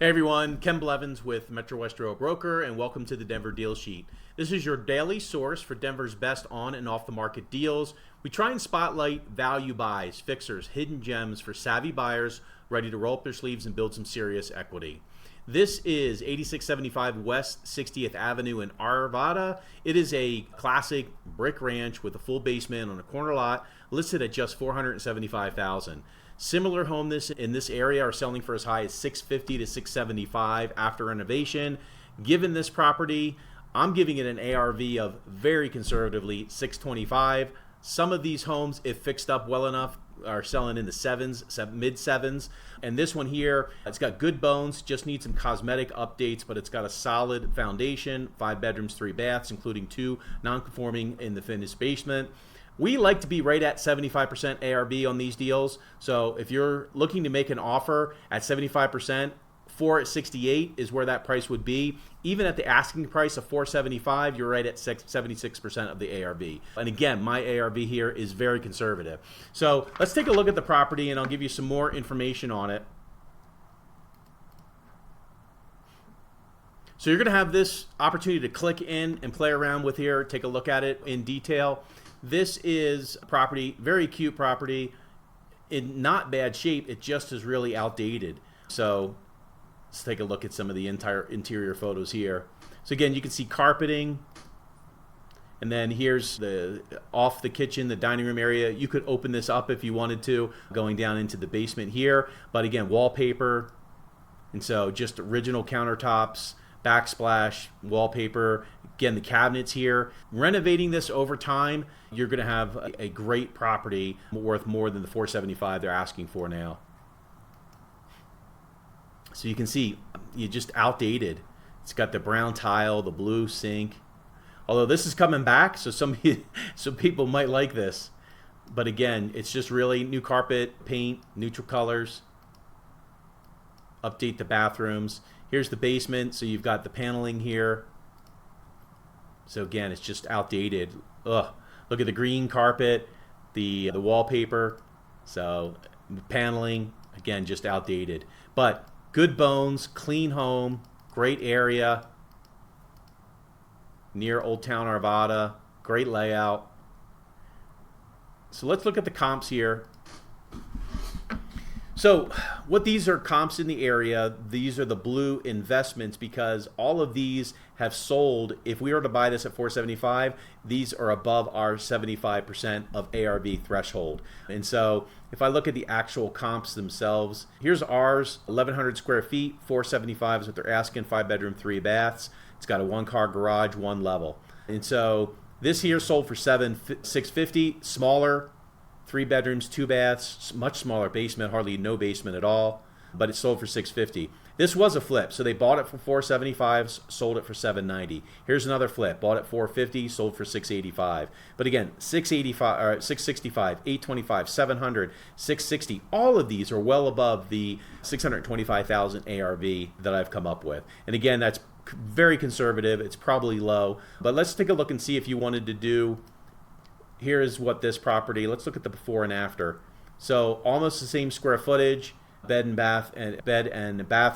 Hey everyone, Ken Blevins with Metro West Row Broker, and welcome to the Denver Deal Sheet. This is your daily source for Denver's best on and off the market deals. We try and spotlight value buys, fixers, hidden gems for savvy buyers ready to roll up their sleeves and build some serious equity. This is 8675 West 60th Avenue in Arvada. It is a classic brick ranch with a full basement on a corner lot, listed at just $475,000. Similar homes in this area are selling for as high as $650 to $675 after renovation. Given this property, I'm giving it an ARV of very conservatively $625. Some of these homes, if fixed up well enough, are selling in the sevens, mid sevens. And this one here, it's got good bones, just needs some cosmetic updates, but it's got a solid foundation, 5 bedrooms, 3 baths, including 2 non-conforming in the finished basement. We like to be right at 75% ARV on these deals. So if you're looking to make an offer at 75%, 4 at 68 is where that price would be. Even at the asking price of 475, you're right at 76% of the ARV. And again, my ARV here is very conservative. So let's take a look at the property and I'll give you some more information on it. So you're going to have this opportunity to click in and play around with here, take a look at it in detail. This is a property, very cute property, in not bad shape. It just is really outdated. So let's take a look at some of the entire interior photos here. So again, you can see carpeting, and then here's the off the kitchen, the dining room area. You could open this up if you wanted to, going down into the basement here. But again, wallpaper, and so just original countertops, backsplash, wallpaper. Again, the cabinets here. Renovating this over time, you're going to have a great property worth more than the $475 they're asking for now. So you can see, you just outdated. It's got the brown tile, the blue sink. Although this is coming back, so some people might like this. But again, it's just really new carpet, paint, neutral colors. Update the bathrooms. Here's the basement, so you've got the paneling here. So again, it's just outdated. Ugh. Look at the green carpet, the wallpaper. So the paneling, again, just outdated. But good bones, clean home, great area. Near Old Town Arvada, great layout. So let's look at the comps here. So what these are comps in the area, these are the blue investments because all of these have sold. If we were to buy this at $475, these are above our 75% of ARV threshold. And so if I look at the actual comps themselves, here's ours, 1,100 square feet, $475 is what they're asking, 5 bedroom, 3 baths. It's got a 1-car garage, 1 level. And so this here sold for $650, smaller, 3 bedrooms, 2 baths, much smaller basement, hardly no basement at all, but it sold for $650. This was a flip, so they bought it for $475, sold it for $790. Here's another flip, bought it $450, sold for $685. But again, $685 or $665, $825, $700, $660. All of these are well above the $625,000 ARV that I've come up with. And again, that's very conservative. It's probably low, but let's take a look and see if you wanted to do. Here's what this property, let's look at the before and after. So almost the same square footage, bed and bath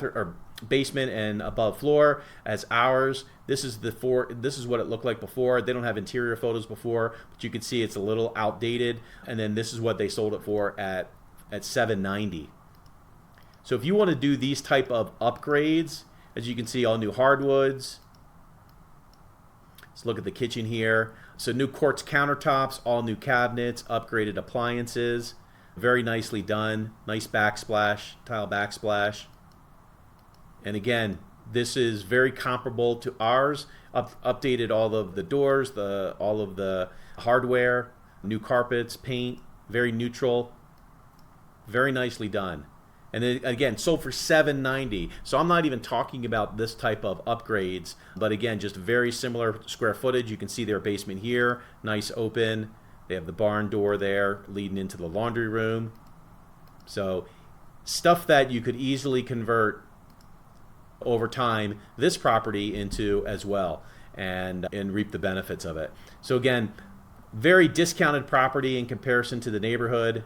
or basement and above floor as ours. This is what it looked like before. They don't have interior photos before, but you can see it's a little outdated. And then this is what they sold it for at $790. So if you want to do these type of upgrades, as you can see, all new hardwoods. Let's look at the kitchen here. So new quartz countertops, all new cabinets, upgraded appliances. Very nicely done. Nice backsplash, tile backsplash. And again, this is very comparable to ours. Updated all of the doors, all of the hardware, new carpets, paint, very neutral. Very nicely done. And then again, sold for $790. So I'm not even talking about this type of upgrades, but again, just very similar square footage. You can see their basement here, nice open. They have the barn door there leading into the laundry room. So stuff that you could easily convert over time this property into as well and reap the benefits of it. So again, very discounted property in comparison to the neighborhood.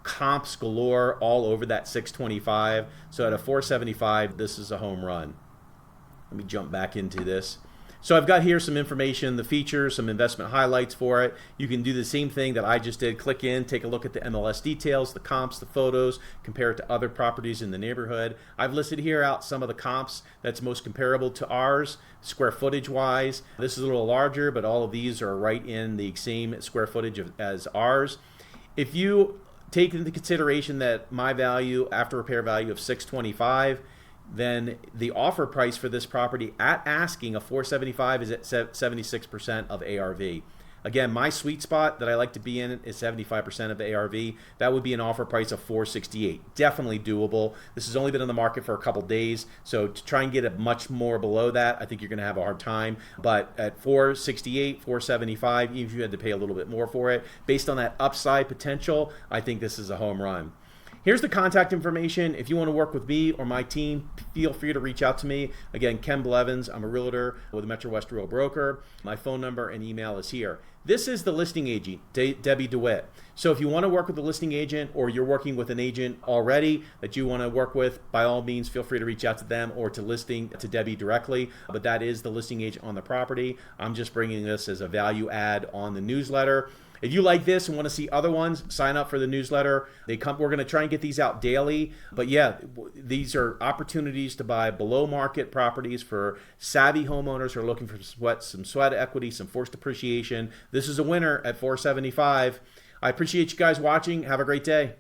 comps galore all over that 625. So at a 475, this is a home run. Let me jump back into this. So I've got here some information, the features, some investment highlights for it. You can do the same thing that I just did. Click in, take a look at the MLS details, the comps, the photos, compare it to other properties in the neighborhood. I've listed here out some of the comps that's most comparable to ours, square footage wise. This is a little larger, but all of these are right in the same square footage as ours. If you take into consideration that my value, after repair value of $625, then the offer price for this property at asking of $475 is at 76% of ARV. Again, my sweet spot that I like to be in is 75% of the ARV. That would be an offer price of $468. Definitely doable. This has only been on the market for a couple days, so to try and get it much more below that, I think you're going to have a hard time. But at $468, $475, even if you had to pay a little bit more for it, based on that upside potential, I think this is a home run. Here's the contact information. If you want to work with me or my team, feel free to reach out to me. Again, Ken Blevins. I'm a realtor with a Metro West Real Broker. My phone number and email is here. This is the listing agent, Debbie DeWitt. So if you want to work with a listing agent or you're working with an agent already that you want to work with, by all means, feel free to reach out to them or to Debbie directly. But that is the listing agent on the property. I'm just bringing this as a value add on the newsletter. If you like this and want to see other ones, sign up for the newsletter. We're going to try and get these out daily. But yeah, these are opportunities to buy below market properties for savvy homeowners who are looking for some sweat equity, some forced appreciation. This is a winner at $475. I appreciate you guys watching. Have a great day.